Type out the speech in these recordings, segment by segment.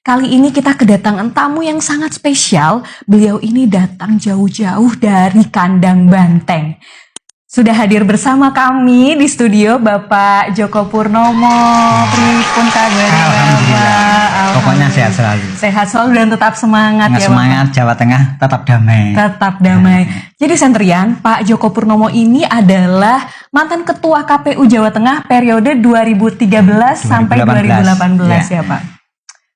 Kali ini kita kedatangan tamu yang sangat spesial. Beliau ini datang jauh-jauh dari kandang banteng. Sudah hadir bersama kami di studio Bapak Djoko Purnomo. Pripun kabarnya Bapak? Pokoknya sehat selalu. Sehat selalu dan tetap semangat ya semangat, Bapak. Jawa Tengah tetap damai. Tetap damai. Jadi Sentrian, Pak Djoko Purnomo ini adalah mantan Ketua KPU Jawa Tengah periode 2013 sampai 2018 ya Pak.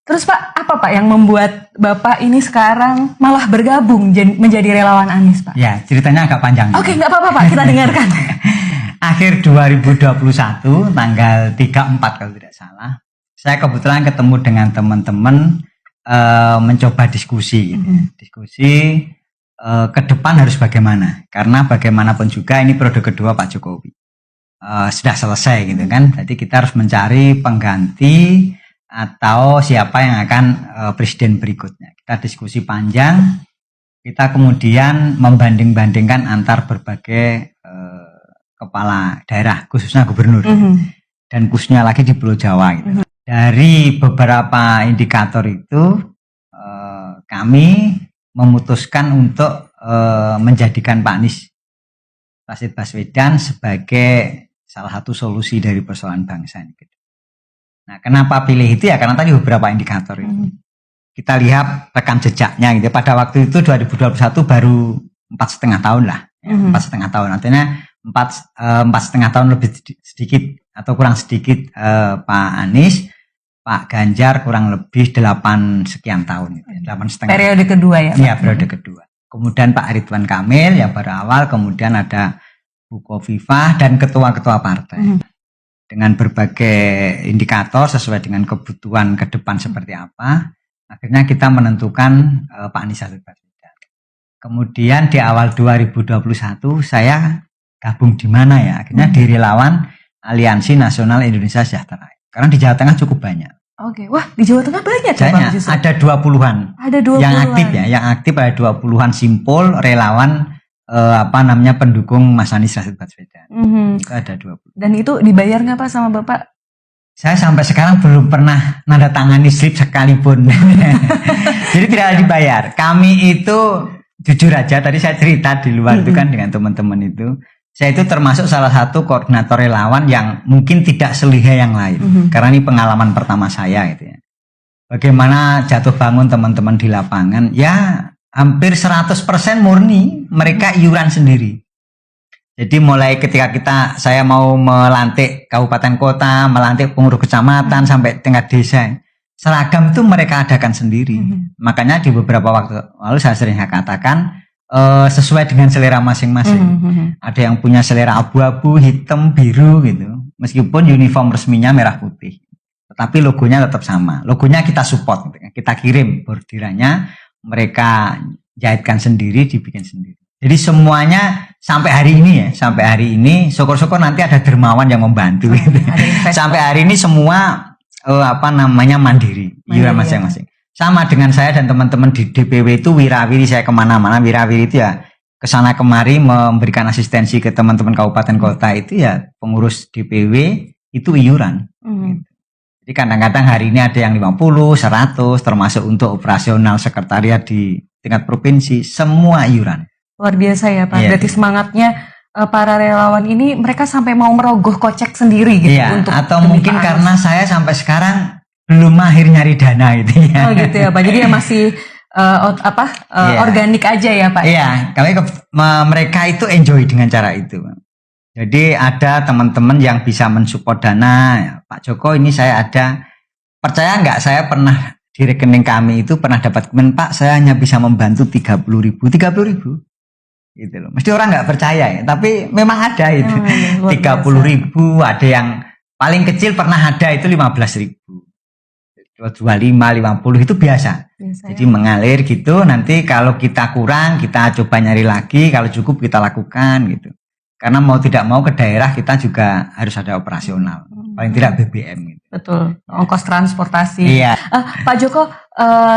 Terus Pak, apa Pak yang membuat Bapak ini sekarang malah bergabung menjadi relawan Anies Pak? Ya, ceritanya agak panjang. Oke, nggak apa-apa Pak, kita dengarkan. Akhir 2021, tanggal 34 kalau tidak salah, saya kebetulan ketemu dengan teman-teman mencoba diskusi. Diskusi ke depan harus bagaimana. Karena bagaimanapun juga ini periode kedua Pak Jokowi. Sudah selesai gitu kan. Jadi kita harus mencari pengganti atau siapa yang akan presiden berikutnya. Kita diskusi panjang, kita kemudian membanding-bandingkan antar berbagai kepala daerah, khususnya gubernur, dan khususnya lagi di Pulau Jawa. Gitu. Dari beberapa indikator itu, kami memutuskan untuk menjadikan Pak Anies Rashid Baswedan sebagai salah satu solusi dari persoalan bangsa ini. Nah, kenapa pilih itu ya? Karena tadi beberapa indikator itu. Kita lihat rekam jejaknya gitu. Pada waktu itu 2021 baru 4,5 tahun lah. Ya, 4,5 tahun. Artinya 4,5 tahun lebih sedikit atau kurang sedikit Pak Anies, Pak Ganjar kurang lebih 8 sekian tahun. Gitu. 8,5. Periode kedua ya Pak? Iya, periode kedua. Kemudian Pak Ridwan Kamil yang baru awal, kemudian ada Bu Khofifah dan ketua-ketua partai. Dengan berbagai indikator sesuai dengan kebutuhan ke depan seperti apa, akhirnya kita menentukan Pak Anies Rashid Baswedan. Kemudian di awal 2021 saya gabung di mana ya? Akhirnya di relawan Aliansi Nasional Indonesia Sejahtera. Karena di Jawa Tengah cukup banyak. Oke, wah di Jawa Tengah banyak ya Pak? Ada 20-an. Ada 20-an. Yang aktif ya, yang aktif ada 20-an simpul relawan pendukung Mas Anies Rashid Baswedan. Itu ada 20. Dan itu dibayar nggak Pak sama Bapak? Saya sampai sekarang belum pernah nanda tangani slip sekalipun. Jadi tidak dibayar. Kami itu jujur aja, tadi saya cerita di luar itu kan dengan teman-teman itu. Saya itu termasuk salah satu koordinator relawan yang mungkin tidak selihai yang lain. Karena ini pengalaman pertama saya gitu ya. Bagaimana jatuh bangun teman-teman di lapangan, ya hampir 100% murni mereka iuran sendiri. Jadi mulai ketika saya mau melantik kabupaten kota, melantik pengurus kecamatan sampai tingkat desa, seragam itu mereka adakan sendiri. Makanya di beberapa waktu lalu saya sering katakan sesuai dengan selera masing-masing. Ada yang punya selera abu-abu, hitam, biru gitu. Meskipun uniform resminya merah putih, tetapi logonya tetap sama. Logonya kita support, kita kirim bordirannya. Mereka jahitkan sendiri, dibikin sendiri. Jadi semuanya sampai hari ini syukur-syukur nanti ada dermawan yang membantu. Gitu. Sampai hari ini semua mandiri, iuran masing-masing. Sama dengan saya dan teman-teman di DPW itu wirawiri, saya kemana-mana wirawiri itu ya kesana kemari memberikan asistensi ke teman-teman kabupaten kota itu ya pengurus DPW itu iuran. Gitu. Jadi kadang-kadang hari ini ada yang 50, 100, termasuk untuk operasional sekretariat di tingkat provinsi, semua iuran. Luar biasa ya Pak, berarti semangatnya para relawan ini mereka sampai mau merogoh kocek sendiri gitu. Untuk atau mungkin karena saya sampai sekarang belum mahir nyari dana itu ya. Oh gitu ya Pak, jadi ya masih organik aja ya Pak? Iya, mereka itu enjoy dengan cara itu. Jadi ada teman-teman yang bisa mensupport dana, ya, Pak Joko ini saya ada, percaya nggak saya pernah di rekening kami itu pernah dapat komen, Pak saya hanya bisa membantu 30.000 gitu loh. Mesti orang nggak percaya ya, tapi memang ada itu 30.000, ada yang paling kecil pernah ada itu 15.000, 25, 50 itu biasa. Jadi mengalir gitu, nanti kalau kita kurang kita coba nyari lagi, kalau cukup kita lakukan gitu. Karena mau tidak mau ke daerah kita juga harus ada operasional, paling tidak BBM gitu. Betul, ongkos transportasi. Iya. Pak Joko,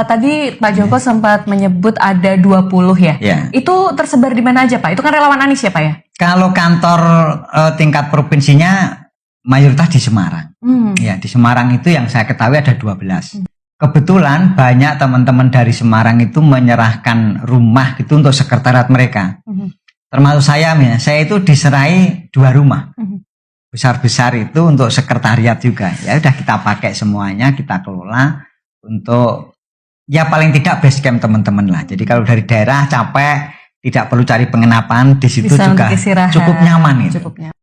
tadi Pak Joko sempat menyebut ada 20 ya? Iya. Itu tersebar di mana aja Pak? Itu kan relawan Anies ya Pak ya? Kalau kantor tingkat provinsinya mayoritas di Semarang. Ya, di Semarang itu yang saya ketahui ada 12. kebetulan banyak teman-teman dari Semarang itu menyerahkan rumah gitu untuk sekretariat mereka. Termasuk saya itu diserai 2 rumah. Besar-besar itu untuk sekretariat juga. Ya udah kita pakai semuanya, kita kelola untuk ya paling tidak base camp teman-teman lah. Jadi kalau dari daerah capek, tidak perlu cari penginapan, di situ Bisa juga cukup nyaman itu. Cukup nyaman.